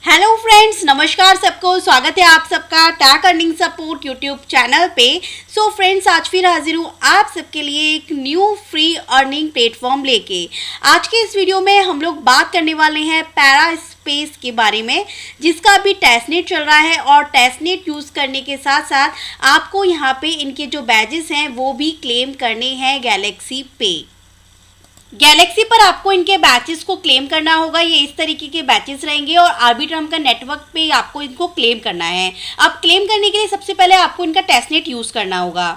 Hello friends, नमस्कार सबको। स्वागत है आप सबका टैक अर्निंग सपोर्ट यूट्यूब चैनल पे। सो फ्रेंड्स, आज फिर हाजिर हूँ आप सबके लिए एक न्यू फ्री अर्निंग प्लेटफॉर्म लेके। आज के इस वीडियो में हम लोग बात करने वाले हैं पैरा स्पेस के बारे में, जिसका अभी टेस्टनेट चल रहा है। और टेस्टनेट यूज़ करने के साथ साथ आपको यहाँ पे इनके जो बैजेस हैं वो भी क्लेम करने हैं गैलेक्सी पे। गैलेक्सी पर आपको इनके बैचेस को क्लेम करना होगा। ये इस तरीके के बैचेस रहेंगे और आर्बिट्रम का नेटवर्क पे आपको इनको क्लेम करना है। अब क्लेम करने के लिए सबसे पहले आपको इनका टेस्टनेट यूज़ करना होगा।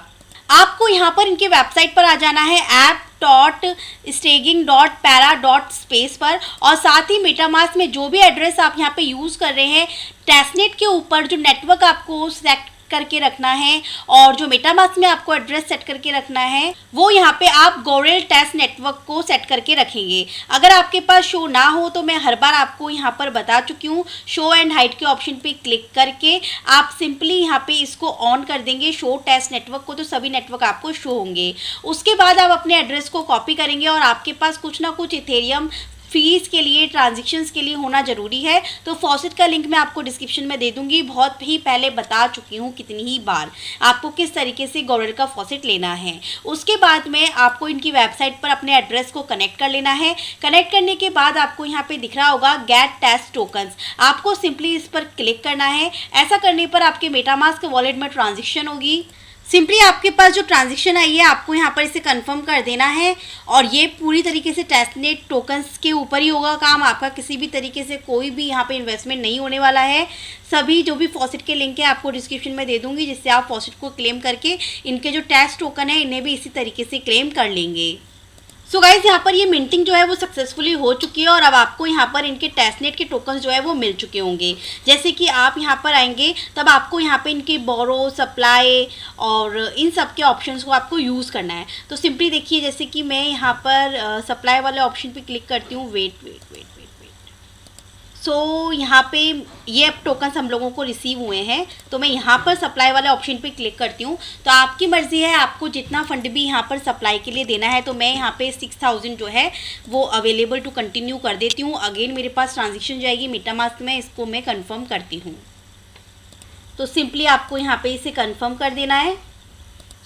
आपको यहाँ पर इनके वेबसाइट पर आ जाना है app.staging.para.space पर, और साथ ही मेटामास्क में जो भी एड्रेस आप यहाँ पे यूज़ कर रहे हैं, टेस्टनेट के ऊपर जो नेटवर्क आपको सेलेक्ट करके रखना है और जो मेटामास्क में आपको एड्रेस सेट करके रखना है, वो यहाँ पे आप गोरेल टेस्ट नेटवर्क को सेट करके रखेंगे। अगर आपके पास शो ना हो तो मैं हर बार आपको यहाँ पर बता चुकी हूँ, शो एंड हाइड के ऑप्शन पे क्लिक करके आप सिंपली यहाँ पे इसको ऑन कर देंगे, शो टेस्ट नेटवर्क को, तो सभी नेटवर्क आपको शो होंगे। उसके बाद आप अपने एड्रेस को कॉपी करेंगे और आपके पास कुछ ना कुछ इथेरियम फीस के लिए, ट्रांजैक्शंस के लिए होना ज़रूरी है। तो फॉसेट का लिंक मैं आपको डिस्क्रिप्शन में दे दूंगी। बहुत ही पहले बता चुकी हूँ कितनी ही बार आपको किस तरीके से गोरेल का फॉसेट लेना है। उसके बाद में आपको इनकी वेबसाइट पर अपने एड्रेस को कनेक्ट कर लेना है। कनेक्ट करने के बाद आपको यहाँ पे दिख रहा होगा गेट टेस्ट टोकन्स, आपको सिंपली इस पर क्लिक करना है। ऐसा करने पर आपके मेटामास्क वॉलेट में ट्रांजेक्शन होगी। सिंपली आपके पास जो ट्रांजैक्शन आई है आपको यहाँ पर इसे कंफर्म कर देना है। और ये पूरी तरीके से टेस्टनेट टोकन्स के ऊपर ही होगा काम आपका। किसी भी तरीके से कोई भी यहाँ पे इन्वेस्टमेंट नहीं होने वाला है। सभी जो भी फॉसेट के लिंक है आपको डिस्क्रिप्शन में दे दूंगी, जिससे आप फॉसेट को क्लेम करके इनके जो टेस्ट टोकन है इन्हें भी इसी तरीके से क्लेम कर लेंगे। सो गाइज, यहाँ पर ये मिंटिंग जो है वो सक्सेसफुली हो चुकी है और अब आपको यहाँ पर इनके टेस्टनेट के टोकन्स जो है वो मिल चुके होंगे। जैसे कि आप यहाँ पर आएंगे तब आपको यहाँ पे इनके बोरो, सप्लाई और इन सब के ऑप्शंस को आपको यूज़ करना है। तो सिंपली देखिए, जैसे कि मैं यहाँ पर सप्लाई वाले ऑप्शन पे क्लिक करती हूँ। वेट वेट वेट वेट सो यहाँ पे ये अब टोकन्स हम लोगों को रिसीव हुए हैं, तो मैं यहाँ पर सप्लाई वाले ऑप्शन पे क्लिक करती हूँ। तो आपकी मर्ज़ी है आपको जितना फंड भी यहाँ पर सप्लाई के लिए देना है। तो मैं यहाँ पे 6000 जो है वो अवेलेबल टू कंटिन्यू कर देती हूँ। अगेन मेरे पास ट्रांजेक्शन जाएगी मेटामास्क में, इसको मैं कन्फर्म करती हूँ। तो सिंपली आपको यहाँ पर इसे कन्फर्म कर देना है।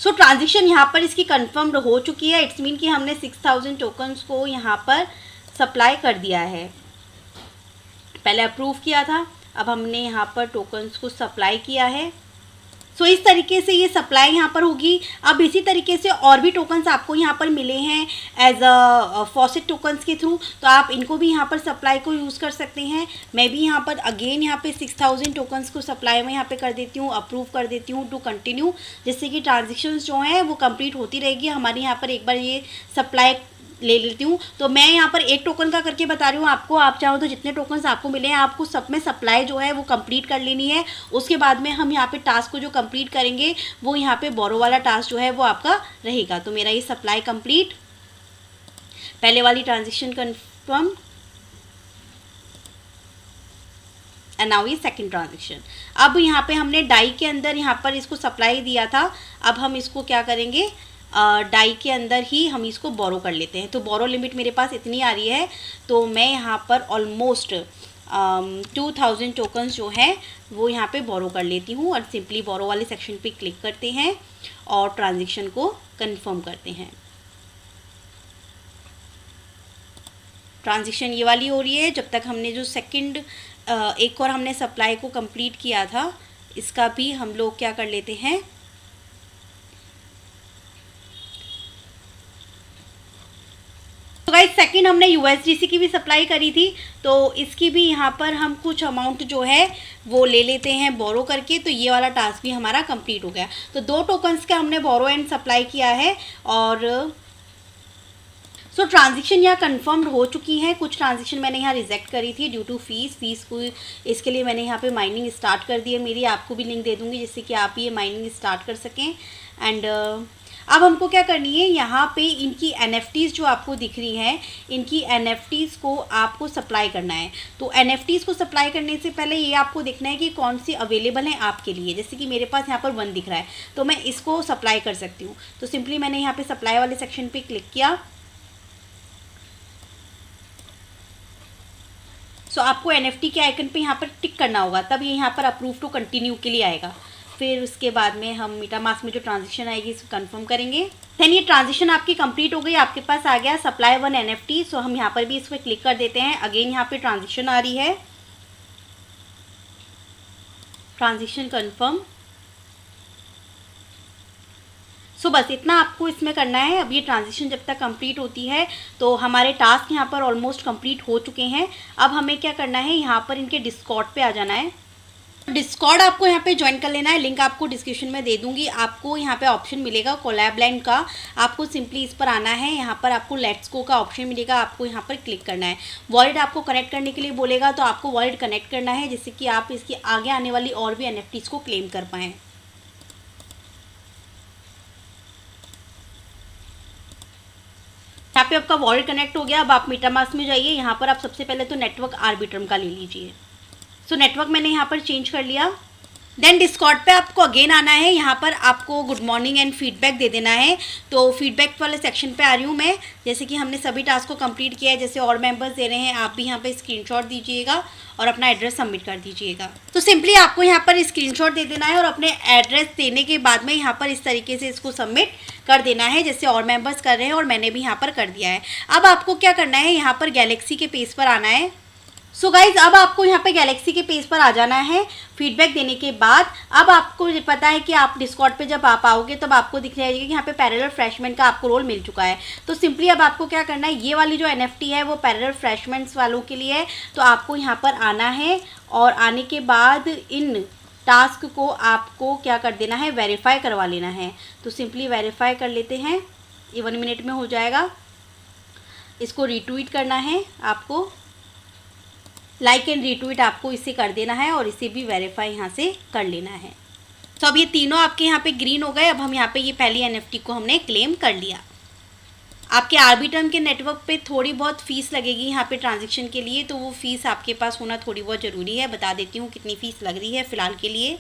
सो ट्रांजेक्शन यहाँ पर इसकी कन्फर्म हो चुकी है। इट्स मीन कि हमने 6000 टोकन्स को यहाँ पर सप्लाई कर दिया है। पहले अप्रूव किया था, अब हमने यहाँ पर टोकन्स को सप्लाई किया है। सो इस तरीके से ये सप्लाई यहाँ पर होगी। अब इसी तरीके से और भी टोकन्स आपको यहाँ पर मिले हैं एज अ फॉसेट टोकन्स के थ्रू, तो आप इनको भी यहाँ पर सप्लाई को यूज़ कर सकते हैं। मैं भी यहाँ पर अगेन यहाँ पे 6000 टोकन्स को सप्लाई में यहाँ पे कर देती हूँ, अप्रूव कर देती हूँ टू कंटिन्यू, जिससे कि ट्रांजेक्शन्स जो हैं वो कंप्लीट होती रहेगी हमारी। यहाँ पर एक बार ये सप्लाई ले लेती हूँ। तो मैं यहाँ पर एक टोकन का करके बता रही हूँ आपको। आप चाहो तो जितने टोकन्स आपको मिले हैं आपको सब में सप्लाई जो है वो कंप्लीट कर लेनी है। उसके बाद में हम यहाँ पे टास्क को जो कंप्लीट करेंगे वो यहाँ पे बोरो वाला टास्क जो है वो आपका रहेगा। तो मेरा ये सप्लाई कंप्लीट, पहले वाली ट्रांजेक्शन कन्फर्म एंड नाउ ये सेकंड ट्रांजेक्शन। अब यहाँ पे हमने डाई के अंदर यहाँ पर इसको सप्लाई दिया था। अब हम इसको क्या करेंगे, डाई के अंदर ही हम इसको बोरो कर लेते हैं। तो बोरो लिमिट मेरे पास इतनी आ रही है, तो मैं यहाँ पर ऑलमोस्ट 2000 टोकन्स जो हैं वो यहाँ पे बोरो कर लेती हूँ। और सिंपली बोरो वाले सेक्शन पे क्लिक करते हैं और ट्रांजेक्शन को कंफर्म करते हैं। ट्रांजेक्शन ये वाली हो रही है। जब तक हमने जो सेकंड एक और हमने सप्लाई को कंप्लीट किया था, इसका भी हम लोग क्या कर लेते हैं, तो गाइस सेकंड हमने USDC की भी सप्लाई करी थी, तो इसकी भी यहाँ पर हम कुछ अमाउंट जो है वो ले लेते हैं बोरो करके। तो ये वाला टास्क भी हमारा कंप्लीट हो गया। तो 2 टोकन्स का हमने बोरो एंड सप्लाई किया है। और सो ट्रांजेक्शन यहाँ कन्फर्म्ड हो चुकी है। कुछ ट्रांजेक्शन मैंने यहाँ रिजेक्ट करी थी ड्यू टू फीस को, इसके लिए मैंने यहाँ पे माइनिंग स्टार्ट कर दी है मेरी। आपको भी लिंक दे दूँगी जिससे कि आप ये माइनिंग स्टार्ट कर सकें। एंड अब हमको क्या करनी है, यहाँ पे इनकी NFTs जो आपको दिख रही हैं, इनकी NFTs को आपको सप्लाई करना है। तो NFTs को सप्लाई करने से पहले ये आपको देखना है कि कौन सी अवेलेबल है आपके लिए। जैसे कि मेरे पास यहाँ पर 1 दिख रहा है, तो मैं इसको सप्लाई कर सकती हूँ। तो सिंपली मैंने यहाँ पे सप्लाई वाले सेक्शन पे क्लिक किया। सो आपको NFT के आइकन पे यहाँ पर टिक करना होगा, तब ये यहाँ पर अप्रूव टू कंटिन्यू के लिए आएगा। फिर उसके बाद में हम मेटामास्क में जो ट्रांजेक्शन आएगी इसको कंफर्म करेंगे। देन ये ट्रांजेक्शन आपकी कंप्लीट हो गई, आपके पास आ गया सप्लाई 1 NFT। सो हम यहाँ पर भी इस पर क्लिक कर देते हैं। अगेन यहाँ पे ट्रांजेक्शन आ रही है, ट्रांजेक्शन कंफर्म। सो बस इतना आपको इसमें करना है। अब ये ट्रांजेक्शन जब तक कंप्लीट होती है तो हमारे टास्क यहाँ पर ऑलमोस्ट कंप्लीट हो चुके हैं। अब हमें क्या करना है, यहाँ पर इनके डिस्कॉर्ड पे आ जाना है। डिस्कॉर्ड आपको यहाँ पे ज्वाइन कर लेना है, लिंक आपको डिस्क्रिप्शन में दे दूंगी। आपको यहाँ पे ऑप्शन मिलेगा कोलैब लैंड का, आपको सिंपली इस पर आना है। यहाँ पर आपको लेट्स गो का ऑप्शन मिलेगा, आपको यहाँ पर क्लिक करना है। वॉलेट आपको कनेक्ट करने के लिए बोलेगा, तो आपको वॉलेट कनेक्ट करना है जिससे कि आप इसकी आगे आने वाली और भी NFTs को क्लेम कर पाएँ। यहाँ पे आपका वॉलेट कनेक्ट हो गया। अब आप मेटामास्क में जाइए, यहाँ पर आप सबसे पहले तो नेटवर्क आर्बिट्रम का ले लीजिए। सो नेटवर्क मैंने यहाँ पर चेंज कर लिया। देन डिस्कॉर्ड पे आपको अगेन आना है, यहाँ पर आपको गुड मॉर्निंग एंड फीडबैक दे देना है। तो फीडबैक वाले सेक्शन पे आ रही हूँ मैं। जैसे कि हमने सभी टास्क को कंप्लीट किया है, जैसे और मेंबर्स दे रहे हैं, आप भी यहाँ पे स्क्रीनशॉट दीजिएगा और अपना एड्रेस सबमिट कर दीजिएगा। तो सिंपली आपको यहाँ पर स्क्रीनशॉट दे देना है और अपने एड्रेस देने के बाद में यहाँ पर इस तरीके से इसको सबमिट कर देना है, जैसे और मेंबर्स कर रहे हैं और मैंने भी यहाँ पर कर दिया है। अब आपको क्या करना है, यहाँ पर गैलेक्सी के पेज पर आना है। सो गाइज अब आपको यहाँ पे गैलेक्सी के पेज पर आ जाना है। फीडबैक देने के बाद अब आपको पता है कि आप डिस्कॉर्ड पे जब आप आओगे तब आपको दिख जाएगा कि यहाँ पे पैरेलल रिफ्रेशमेंट का आपको रोल मिल चुका है। तो सिंपली अब आपको क्या करना है, ये वाली जो NFT है वो पैरेलल रिफ्रेशमेंट्स वालों के लिए है। तो आपको यहाँ पर आना है और आने के बाद इन टास्क को आपको क्या कर देना है, वेरीफाई करवा लेना है। तो सिंपली वेरीफाई कर लेते हैं, ये 1 मिनट में हो जाएगा। इसको रीट्वीट करना है, आपको लाइक एंड रीट्वीट आपको इसे कर देना है और इसे भी वेरीफाई यहाँ से कर लेना है। तो अब ये तीनों आपके यहाँ पे ग्रीन हो गए। अब हम यहाँ पे ये पहली NFT को हमने क्लेम कर लिया। आपके आर्बिट्रम के नेटवर्क पे थोड़ी बहुत फ़ीस लगेगी यहाँ पे ट्रांजेक्शन के लिए, तो वो फ़ीस आपके पास होना थोड़ी बहुत ज़रूरी है। बता देती हूँ कितनी फ़ीस लग रही है फ़िलहाल के लिए।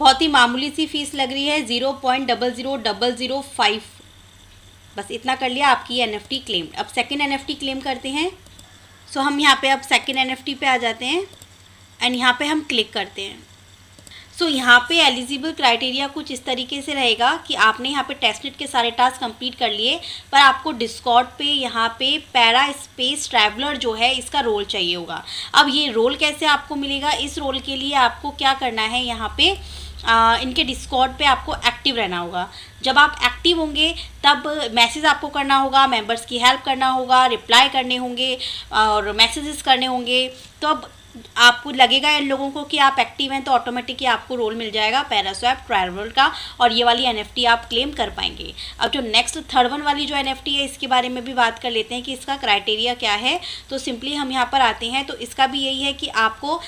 बहुत ही मामूली सी फ़ीस लग रही है, 0.00005। बस इतना कर लिया, आपकी NFT क्लेम। अब सेकेंड NFT क्लेम करते हैं। सो हम यहाँ पे अब सेकेंड NFT पे आ जाते हैं एंड यहाँ पे हम क्लिक करते हैं। सो यहाँ पे एलिजिबल क्राइटेरिया कुछ इस तरीके से रहेगा कि आपने यहाँ पे टेस्टनेट के सारे टास्क कंप्लीट कर लिए, पर आपको डिस्कॉर्ड पे यहाँ पे पैरा स्पेस ट्रैवलर जो है इसका रोल चाहिए होगा। अब ये रोल कैसे आपको मिलेगा, इस रोल के लिए आपको क्या करना है, यहाँ पे इनके डिस्कॉर्ड पे आपको एक्टिव रहना होगा। जब आप एक्टिव होंगे तब मैसेज आपको करना होगा, मेंबर्स की हेल्प करना होगा, रिप्लाई करने होंगे और मैसेजेस करने होंगे। तो अब आपको लगेगा इन लोगों को कि आप एक्टिव हैं, तो ऑटोमेटिकली आपको रोल मिल जाएगा पैरास्वैप ट्रैवलर का और ये वाली NFT आप क्लेम कर पाएंगे। अब जो नेक्स्ट थर्ड वन वाली जो NFT है इसके बारे में भी बात कर लेते हैं कि इसका क्राइटेरिया क्या है। तो सिंपली हम यहाँ पर आते हैं, तो इसका भी यही है कि आपको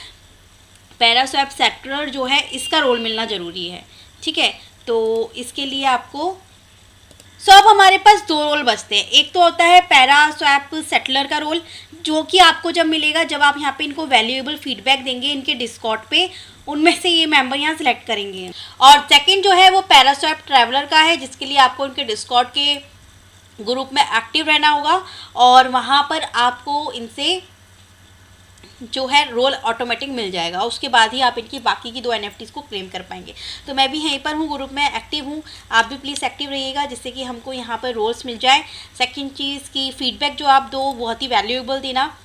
पैरास्वैप सेटलर जो है इसका रोल मिलना ज़रूरी है। ठीक है, तो इसके लिए आपको अब हमारे पास 2 रोल बचते हैं। एक तो होता है पैरास्वैप सेटलर का रोल, जो कि आपको जब मिलेगा जब आप यहाँ पे इनको वैल्यूएबल फीडबैक देंगे इनके डिस्कॉर्ड पे, उनमें से ये मेंबर यहाँ सिलेक्ट करेंगे। और सेकंड जो है वो पैरास्वैप ट्रैवलर का है, जिसके लिए आपको उनके डिस्कॉर्ड के ग्रुप में एक्टिव रहना होगा और वहाँ पर आपको इनसे जो है रोल ऑटोमेटिक मिल जाएगा। उसके बाद ही आप इनकी बाकी की 2 NFTs को क्लेम कर पाएंगे। तो मैं भी यहीं पर हूँ, ग्रुप में एक्टिव हूँ, आप भी प्लीज़ एक्टिव रहिएगा जिससे कि हमको यहाँ पर रोल्स मिल जाए। सेकंड चीज़ की फीडबैक जो आप दो बहुत ही वैल्यूएबल देना,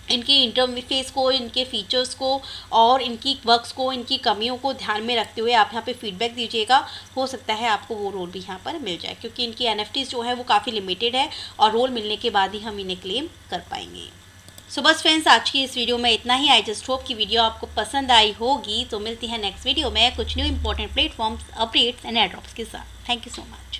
इनके इंटरफेस को, इनके फीचर्स को और इनकी वर्क्स को, इनकी कमियों को ध्यान में रखते हुए आप यहाँ पे फीडबैक दीजिएगा। हो सकता है आपको वो रोल भी यहाँ पर मिल जाए, क्योंकि इनकी NFTs जो है वो काफ़ी लिमिटेड है और रोल मिलने के बाद ही हम इन्हें क्लेम कर पाएंगे। सो बस फ्रेंड्स, आज की इस वीडियो में इतना ही। आई जस्ट होप कि वीडियो आपको पसंद आई होगी। तो मिलती है नेक्स्ट वीडियो में कुछ new important platforms, updates and airdrops के साथ। Thank you so much.